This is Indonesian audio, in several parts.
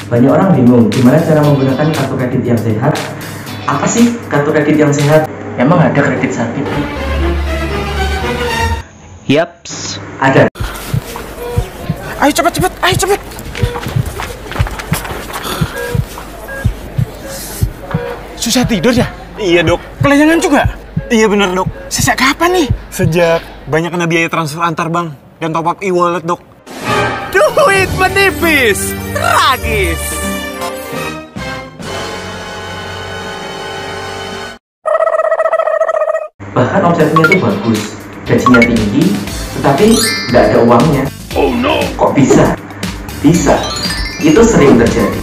Banyak orang bingung gimana cara menggunakan kartu kredit yang sehat. Apa sih kartu kredit yang sehat? Emang ada kredit sakit? Yaps, Ada. Ayo cepet, ayo cepet. Susah tidur ya? Iya dok. Kelayangan juga? Iya bener dok. Sejak kapan nih? Sejak banyak kena biaya transfer antar bank dan top up e-wallet dok. Duit menipis, tragis. Bahkan omsetnya itu bagus, gajinya tinggi, tetapi nggak ada uangnya. Oh no. Kok bisa? Bisa. Itu sering terjadi.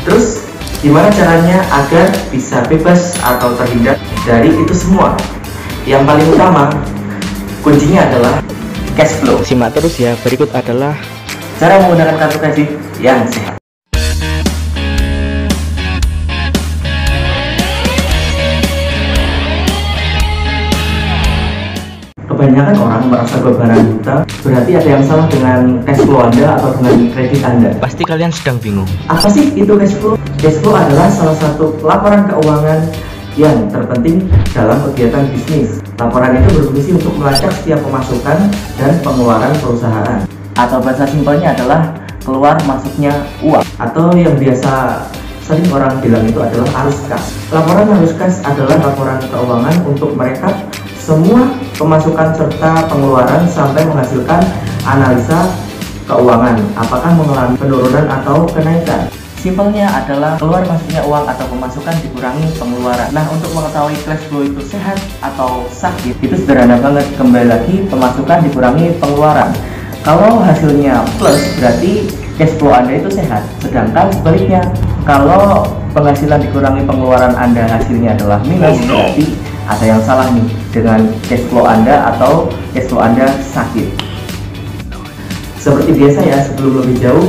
Terus gimana caranya agar bisa bebas atau terhindar dari itu semua? Yang paling utama, kuncinya adalah cash flow. simak terus ya. Berikut adalah Cara menggunakan kartu kredit yang sehat. Kebanyakan orang merasa bebanan buta, berarti ada yang salah dengan cash flow Anda atau dengan kredit Anda. pasti kalian sedang bingung. Apa sih itu cash flow? Cash flow adalah salah satu laporan keuangan yang terpenting dalam kegiatan bisnis. Laporan itu berfungsi untuk melacak setiap pemasukan dan pengeluaran perusahaan. Atau bahasa simpelnya adalah keluar masuknya uang, atau yang biasa sering orang bilang itu adalah arus kas. Laporan arus kas adalah laporan keuangan untuk merekap semua pemasukan serta pengeluaran sampai menghasilkan analisa keuangan apakah mengalami penurunan atau kenaikan. Simpelnya adalah keluar masuknya uang atau pemasukan dikurangi pengeluaran. Nah, untuk mengetahui cash flow itu sehat atau sakit itu sederhana banget. Kembali lagi, pemasukan dikurangi pengeluaran. Kalau hasilnya plus berarti cash flow Anda itu sehat. Sedangkan sebaliknya, kalau penghasilan dikurangi pengeluaran Anda hasilnya adalah minus, berarti ada yang salah nih dengan cash flow Anda atau cash flow Anda sakit. Seperti biasa ya, sebelum lebih jauh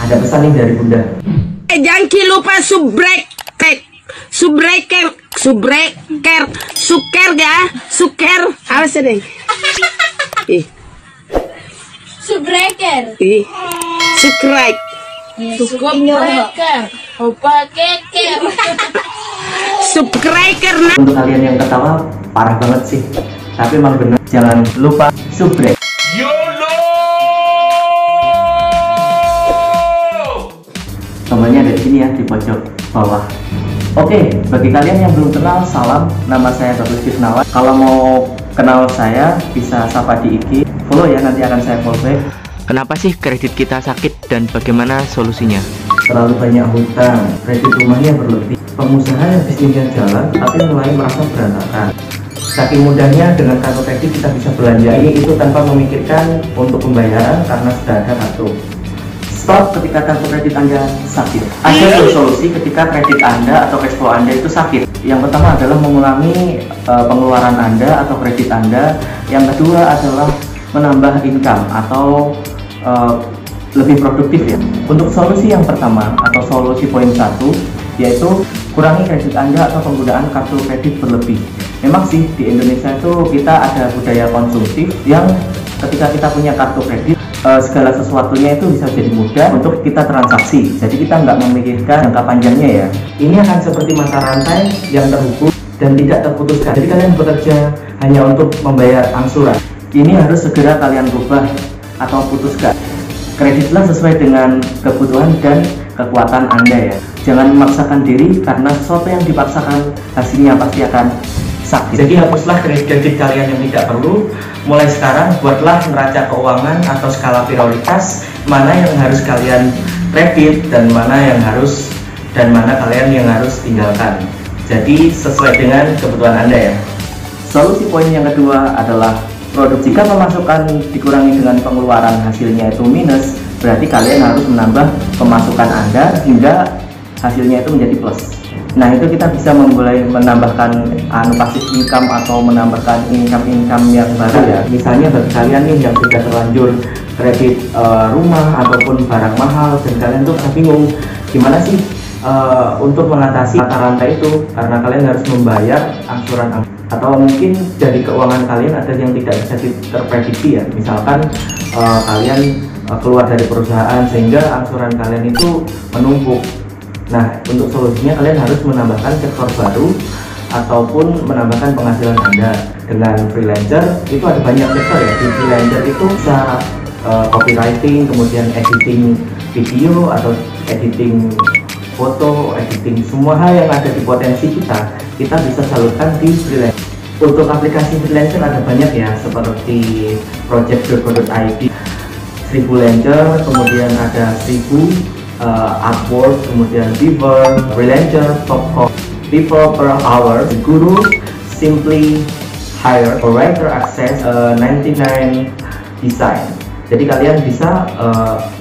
ada pesan nih dari Bunda. Jangan lupa suker ya, suker apa sih deh? Subscriber. Subscribe. Subscriber. Untuk kalian yang ketawa parah banget sih, tapi emang bener, jangan lupa subscribe. Tombolnya ada di sini ya, di pojok bawah. Oke, bagi kalian yang belum kenal, salam. Nama saya Bagus Kisnawa. Kalau mau kenal saya, bisa sapa di IG. Follow ya, nanti akan saya follow back. Kenapa sih kredit kita sakit dan bagaimana solusinya? Terlalu banyak hutang, kredit rumahnya berlebih, pengusaha yang bisnisnya jalan tapi mulai merasa berantakan. Saking mudahnya dengan kartu kredit kita bisa belanja ini itu tanpa memikirkan untuk pembayaran karena sudah ada kartu. Stop ketika kartu kredit Anda sakit. Ada solusi ketika kredit Anda atau cash flow Anda itu sakit. Yang pertama adalah mengurangi pengeluaran Anda atau kredit Anda. Yang kedua adalah menambah income atau lebih produktif ya. Untuk solusi yang pertama atau solusi poin 1 yaitu kurangi kredit Anda atau penggunaan kartu kredit berlebih. Memang sih di Indonesia itu kita ada budaya konsumtif yang ketika kita punya kartu kredit segala sesuatunya itu bisa jadi mudah untuk kita transaksi. Jadi kita nggak memikirkan jangka panjangnya ya. Ini akan seperti mata rantai yang terhubung dan tidak terputuskan. Jadi kalian bekerja hanya untuk membayar angsuran. Ini harus segera kalian rubah atau putuskan. Kreditlah sesuai dengan kebutuhan dan kekuatan Anda ya. Jangan memaksakan diri karena sesuatu yang dipaksakan hasilnya pasti akan sakit. Jadi hapuslah kredit kalian yang tidak perlu. Mulai sekarang buatlah neraca keuangan atau skala prioritas mana yang harus kalian kredit dan mana kalian yang harus tinggalkan. Jadi sesuai dengan kebutuhan Anda ya. Solusi poin yang kedua adalah produk. Jika pemasukan dikurangi dengan pengeluaran hasilnya itu minus, berarti kalian harus menambah pemasukan Anda hingga hasilnya itu menjadi plus. Nah, itu kita bisa mulai menambahkan passive income atau menambahkan income yang baru ya. Misalnya bagi kalian nih yang sudah terlanjur kredit rumah ataupun barang mahal dan kalian tuh bingung gimana sih untuk mengatasi mata rantai itu, karena kalian harus membayar angsuran atau mungkin dari keuangan kalian ada yang tidak bisa terprediksi ya. Misalkan kalian keluar dari perusahaan sehingga angsuran kalian itu menumpuk. Nah, untuk solusinya kalian harus menambahkan sektor baru ataupun menambahkan penghasilan Anda. Dengan freelancer itu ada banyak sektor ya. Di freelancer itu bisa copywriting, kemudian editing video atau editing foto, editing semua hal yang ada di potensi kita bisa salurkan di freelancer. Untuk aplikasi freelancer ada banyak ya, seperti project.co.id, 1000 Lancer, kemudian ada 1000, Upwork, kemudian Fiverr, freelancer, Topcon, people per hour, Guru, Simply Hire, Writer Access, 99 Design. Jadi kalian bisa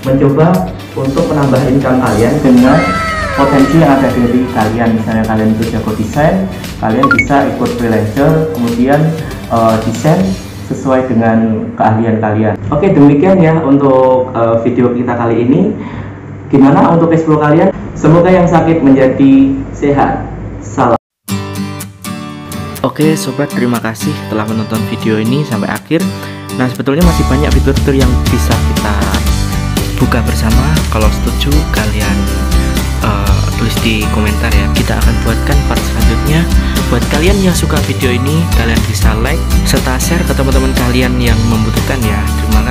mencoba untuk menambah income kalian dengan potensi yang ada dari kalian. Misalnya kalian itu jago desain, kalian bisa ikut freelancer, kemudian desain sesuai dengan keahlian kalian. Oke, demikian ya untuk video kita kali ini. Gimana untuk cashflow kalian? Semoga yang sakit menjadi sehat. Salam. Oke sobat, terima kasih telah menonton video ini sampai akhir. Nah, sebetulnya masih banyak fitur-fitur yang bisa kita buka bersama. Kalau setuju kalian tulis di komentar ya, kita akan buatkan part selanjutnya. Buat kalian yang suka video ini, kalian bisa like serta share ke teman-teman kalian yang membutuhkan ya. Terima kasih.